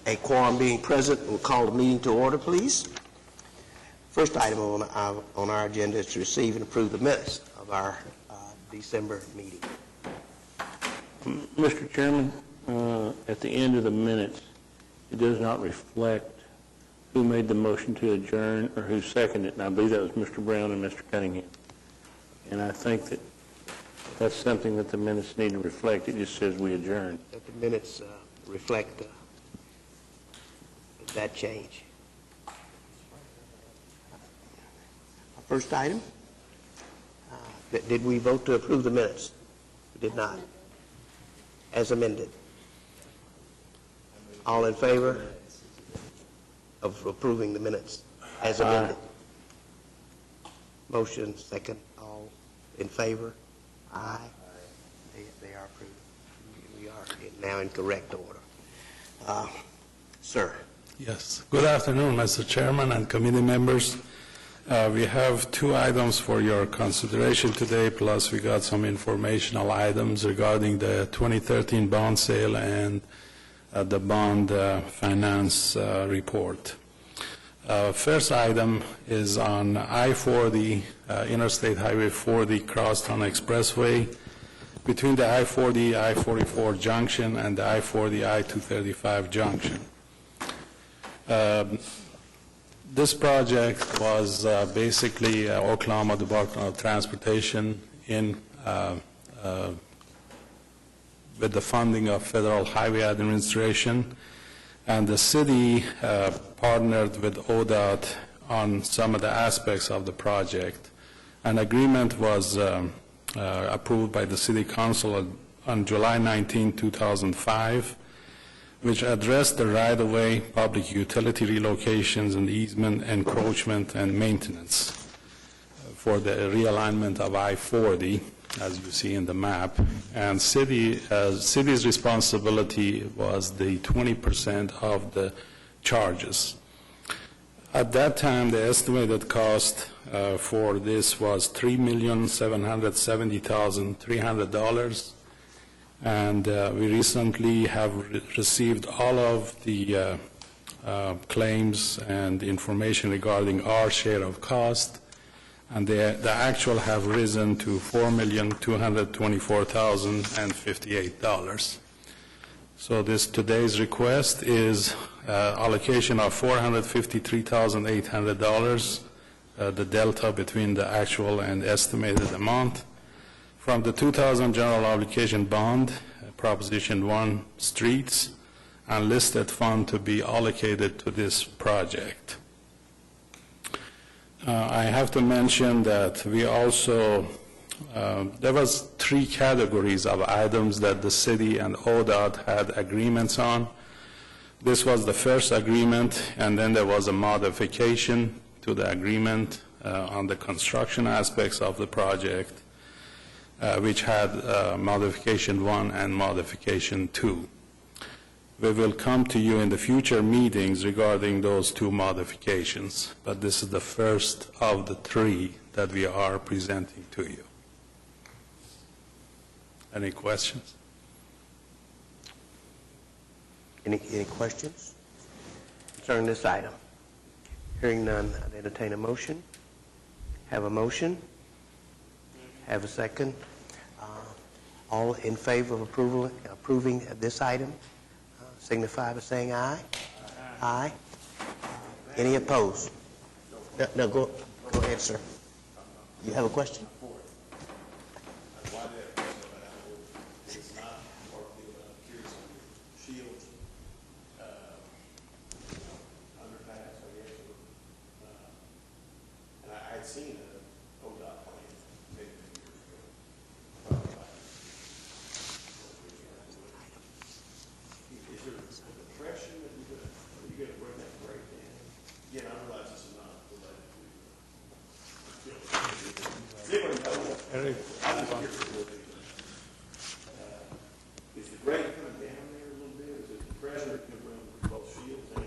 A quorum being present, we'll call the meeting to order, please. First item on our agenda is to receive and approve the minutes of our December meeting. Mr. Chairman, at the end of the minutes, it does not reflect who made the motion to adjourn or who seconded it, and I believe that was Mr. Brown and Mr. Cunningham. And I think that that's something that the minutes need to reflect. It just says we adjourned. That the minutes reflect that change. First item, did we vote to approve the minutes? We did not. As amended. All in favor of approving the minutes as amended? Motion second. All in favor? Aye. They are approved. We are now in correct order. Sir. Yes. Good afternoon, Mr. Chairman and committee members. We have two items for your consideration today, plus we got some informational items regarding the 2013 bond sale and the bond finance report. First item is on I-40, Interstate Highway 40, Crosstown Expressway, between the I-40, I-44 junction and the I-40, I-235 junction. This project was basically Oklahoma Department of Transportation with the funding of Federal Highway Administration, and the city partnered with ODOT on some of the aspects of the project. An agreement was approved by the City Council on July 19, 2005, which addressed the right-of-way, public utility relocations, and easement, encroachment, and maintenance for the realignment of I-40, as you see in the map. And city's responsibility was the 20% of the charges. At that time, the estimated cost for this was $3,770,300. And we recently have received all of the claims and information regarding our share of cost, and the actual have risen to $4,224,058. So today's request is allocation of $453,800, the delta between the actual and estimated amount, from the 2000 general obligation bond, Proposition 1, streets, and listed fund to be allocated to this project. I have to mention that we also, there was 3 categories of items that the city and ODOT had agreements on. This was the first agreement, and then there was a modification to the agreement on the construction aspects of the project, which had modification 1 and modification 2. We will come to you in the future meetings regarding those 2 modifications, but this is the first of the 3 that we are presenting to you. Any questions? Any questions concerning this item? Hearing none, I'd entertain a motion. Have a motion? Have a second? All in favor of approving this item, signify by saying aye. Aye. Any opposed? No, go ahead, sir. You have a question? I'd seen an ODOT plan maybe years ago. Is there an impression that you're going to run that breakdown? Again, I realize this is not related to is the grade coming down there a little bit? Is it the pressure that can run both Shields and?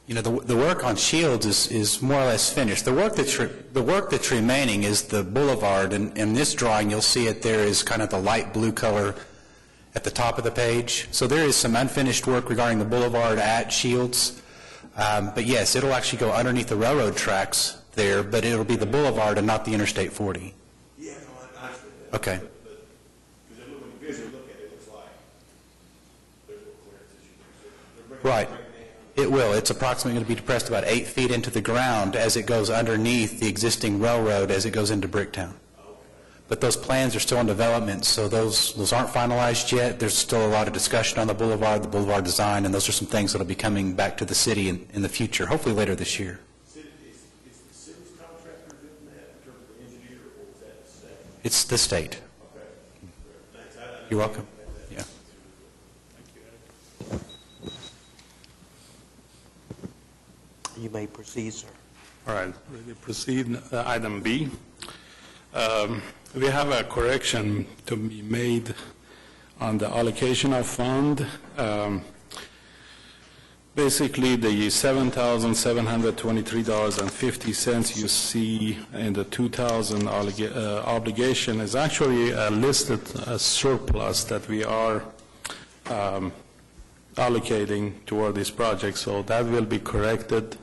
You know, the work on Shields is more or less finished. The work that's remaining is the boulevard, and in this drawing you'll see it there is kind of the light blue color at the top of the page. So there is some unfinished work regarding the boulevard at Shields. But yes, it'll actually go underneath the railroad tracks there, but it'll be the boulevard and not the Interstate 40. Yeah, no, I understand that. Okay. Because when you visually look at it, it looks like there's no clearance issue. So they're bringing Right. it right down. It will. It's approximately going to be depressed about 8 feet into the ground as it goes underneath the existing railroad as it goes into Bricktown. But those plans are still in development, so those aren't finalized yet. There's still a lot of discussion on the boulevard design, and those are some things that will be coming back to the city in the future, hopefully later this year. Is the city's contractor doing that in terms of the engineer, or is that the state? It's the state. Okay. Thanks. You're welcome. Yeah. You may proceed, sir. All right, we proceed. Item B. We have a correction to be made on the allocation of fund. Basically, the $7,723.50 you see in the 2000 obligation is actually listed as surplus that we are allocating toward this project. So that will be corrected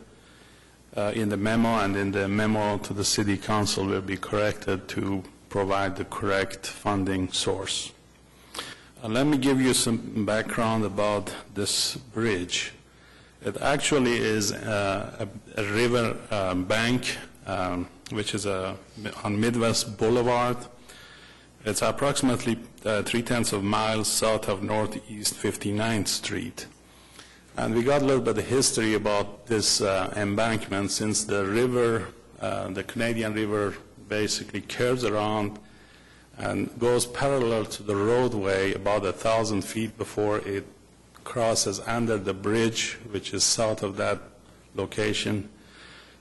in the memo, and in the memo to the City Council will be corrected to provide the correct funding source. Let me give you some background about this bridge. It actually is a river bank, which is on Midwest Boulevard. It's approximately 3/10 of miles south of Northeast 59th Street. And we got a little bit of history about this embankment, since the river, the Canadian River, basically curves around and goes parallel to the roadway about 1,000 feet before it crosses under the bridge, which is south of that location.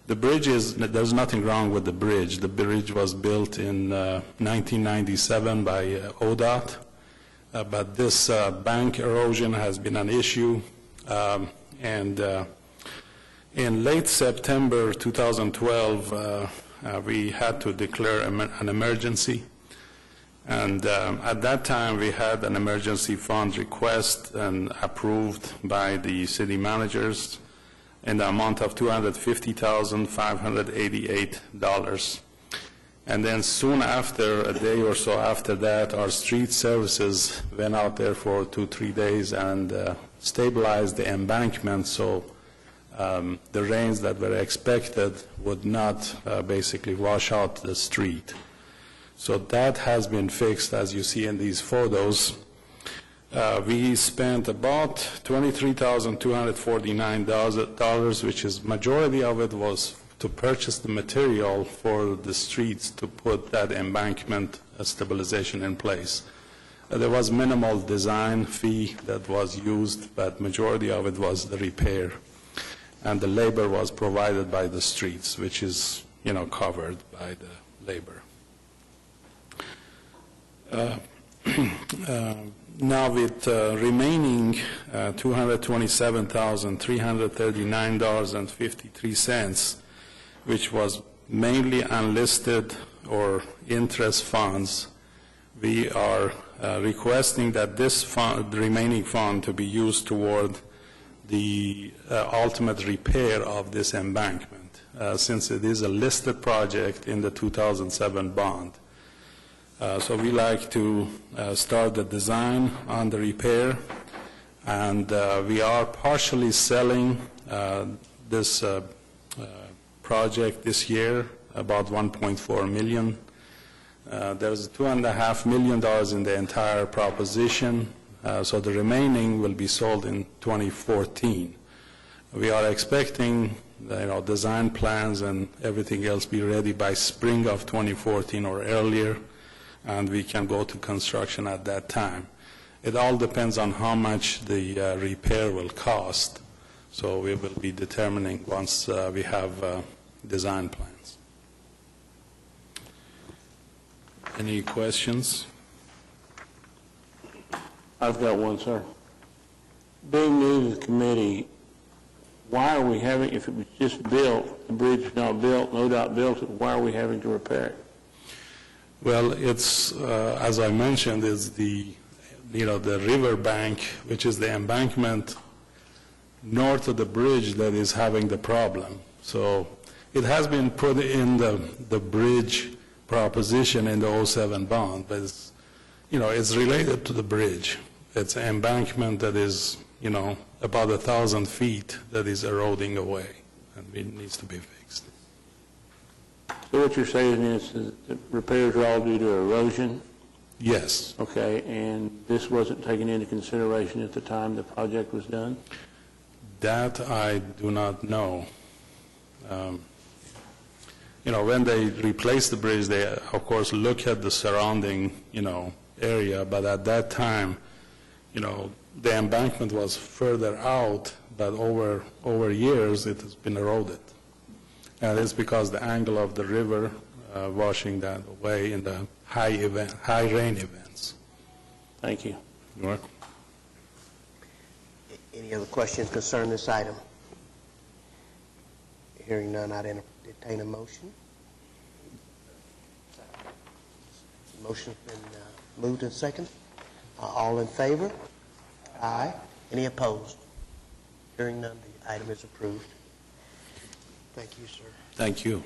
The bridge there's nothing wrong with the bridge. The bridge was built in 1997 by ODOT, but this bank erosion has been an issue. In late September 2012, we had to declare an emergency. And at that time, we had an emergency fund request and approved by the city managers in the amount of $250,588. And then soon after, a day or so after that, our street services went out there for 2-3 days and stabilized the embankment, so the rains that were expected would not basically wash out the street. So that has been fixed, as you see in these photos. We spent about $23,249, which is majority of it was to purchase the material for the streets to put that embankment stabilization in place. There was minimal design fee that was used, but majority of it was the repair. And the labor was provided by the streets, which is, covered by the labor. Now with remaining $227,339.53, which was mainly unlisted or interest funds, we are requesting that this fund, the remaining fund, to be used toward the ultimate repair of this embankment, since it is a listed project in the 2007 bond. So we like to start the design on the repair, and we are partially selling this project this year, about $1.4 million. There's $2.5 million in the entire proposition, so the remaining will be sold in 2014. We are expecting design plans and everything else be ready by spring of 2014 or earlier, and we can go to construction at that time. It all depends on how much the repair will cost, so we will be determining once we have design plans. Any questions? I've got one, sir. Being new to the committee, why are we having, if it was just built, the bridge is not built, NODOT built it, why are we having to repair it? Well, it's, as I mentioned, is the the river bank, which is the embankment north of the bridge that is having the problem. So it has been put in the bridge proposition in the 07 bond, but it's, it's related to the bridge. It's an embankment that is, about 1,000 feet that is eroding away, and it needs to be fixed. So what you're saying is that the repairs are all due to erosion? Yes. Okay, and this wasn't taken into consideration at the time the project was done? That I do not know. When they replace the bridge, they, of course, look at the surrounding, area, but at that time, the embankment was further out, but over years, it has been eroded. And it's because the angle of the river washing that away in the high rain events. Thank you. You're welcome. Any other questions concerning this item? Hearing none, I'd entertain a motion. Motion's been moved and second. All in favor? Aye. Any opposed? Hearing none, the item is approved. Thank you, sir. Thank you.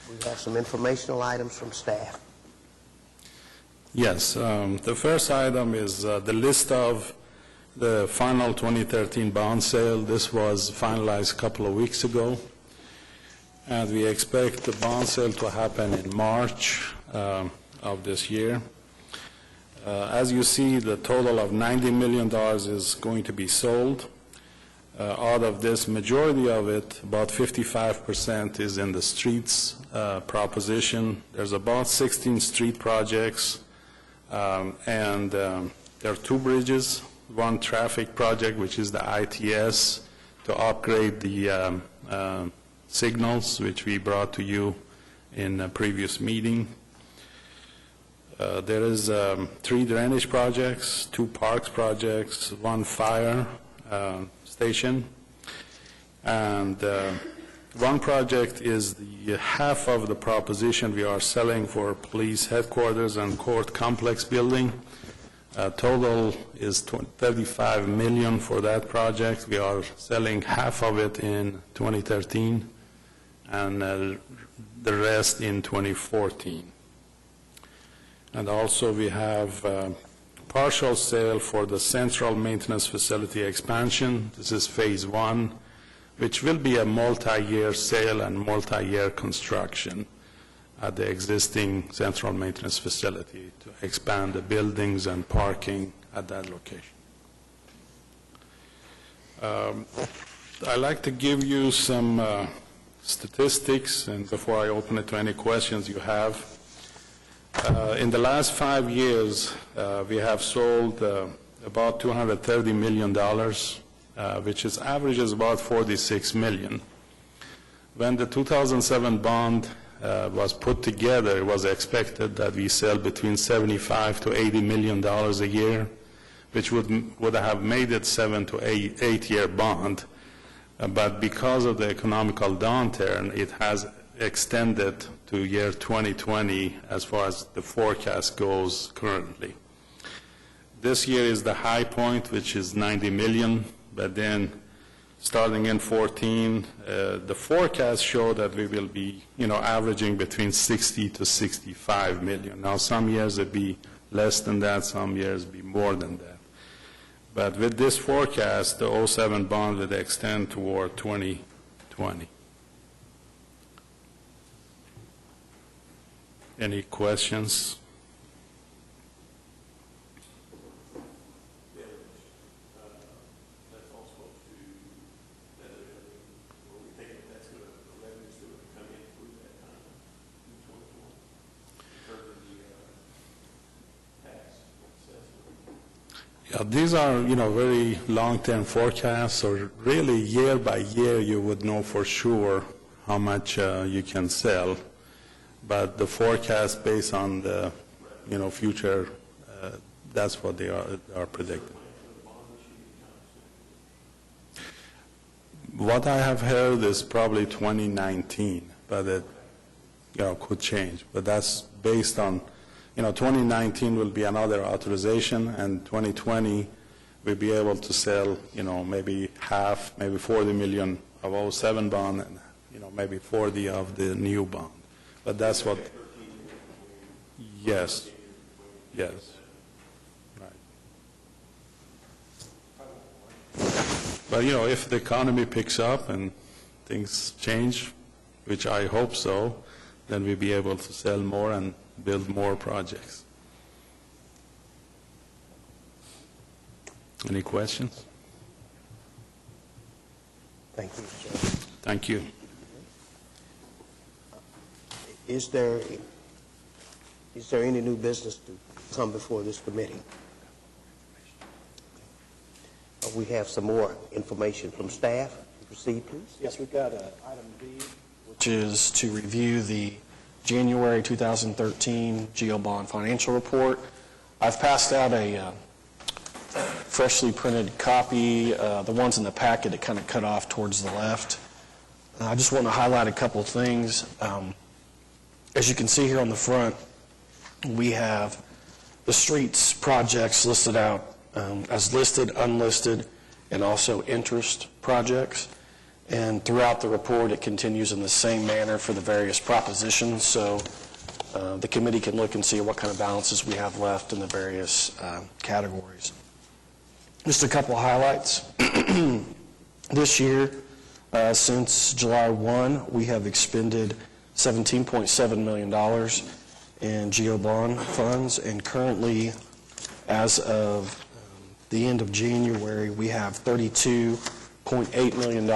We have some informational items from staff. Yes, the first item is the list of the final 2013 bond sale. This was finalized a couple of weeks ago, and we expect the bond sale to happen in March of this year. As you see, the total of $90 million is going to be sold. Out of this, majority of it, about 55%, is in the streets proposition. There's about 16 street projects, and there are 2 bridges, 1 traffic project, which is the ITS, to upgrade the signals, which we brought to you in a previous meeting. There is 3 drainage projects, 2 parks projects, 1 fire station, and 1 project is the half of the proposition we are selling for police headquarters and court complex building. Total is $35 million for that project. We are selling half of it in 2013 and the rest in 2014. And also we have partial sale for the central maintenance facility expansion. This is phase 1, which will be a multi-year sale and multi-year construction at the existing central maintenance facility to expand the buildings and parking at that location. I'd like to give you some statistics, and before I open it to any questions you have. In the last 5 years, we have sold about $230 million, which is averages about $46 million. When the 2007 bond was put together, it was expected that we sell between $75 to $80 million a year, which would have made it 7 to 8 year bond. But because of the economical downturn, it has extended to year 2020 as far as the forecast goes currently. This year is the high point, which is $90 million, but then starting in 14, the forecasts show that we will be, averaging between 60 to 65 million. Now, some years it'll be less than that, some years it'll be more than that. But with this forecast, the 07 bond will extend toward 2020. Any questions? Yeah, these are, very long-term forecasts, so really year by year you would know for sure how much you can sell. But the forecast based on the, future, that's what they are predicting. What I have heard is probably 2019, but it, could change. But that's based on, 2019 will be another authorization, and 2020, we'll be able to sell, maybe half, maybe 40 million of 07 bond, and, maybe 40 of the new bond. But that's what, yes, yes, right. But, if the economy picks up and things change, which I hope so, then we'll be able to sell more and build more projects. Any questions? Thank you, sir. Thank you. Is there any new business to come before this committee? We have some more information from staff. Proceed, please. Yes, we've got item B, which is to review the January 2013 GeoBond financial report. I've passed out a freshly printed copy. The ones in the packet that kind of cut off towards the left. I just want to highlight a couple of things. As you can see here on the front, we have the streets projects listed out as listed, unlisted, and also interest projects. And throughout the report, it continues in the same manner for the various propositions, so the committee can look and see what kind of balances we have left in the various categories. Just a couple highlights. This year, since July 1, we have expended $17.7 million in GeoBond funds, and currently, as of the end of January, we have $32.8 million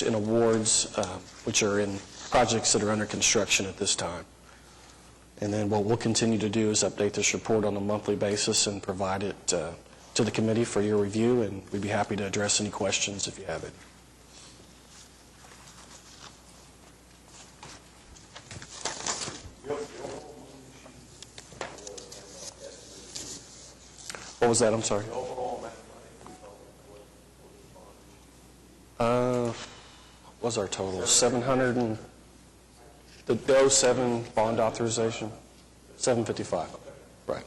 in awards, which are in projects that are under construction at this time. And then what we'll continue to do is update this report on a monthly basis and provide it to the committee for your review, and we'd be happy to address any questions if you have it. What was that? I'm sorry. What was our total? 700 and the 07 bond authorization? 755. Right.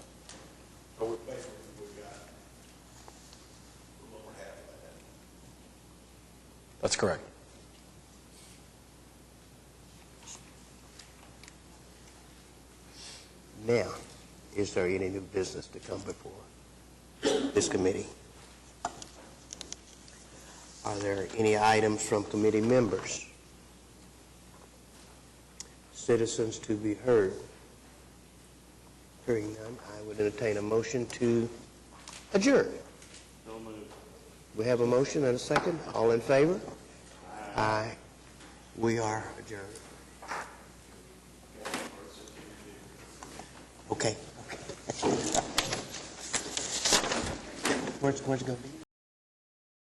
That's correct. Now, is there any new business to come before this committee? Are there any items from committee members? Citizens to be heard? Hearing none, I would entertain a motion to adjourn. No move. We have a motion and a second. All in favor? Aye. We are adjourned. Okay. Where's it going to be?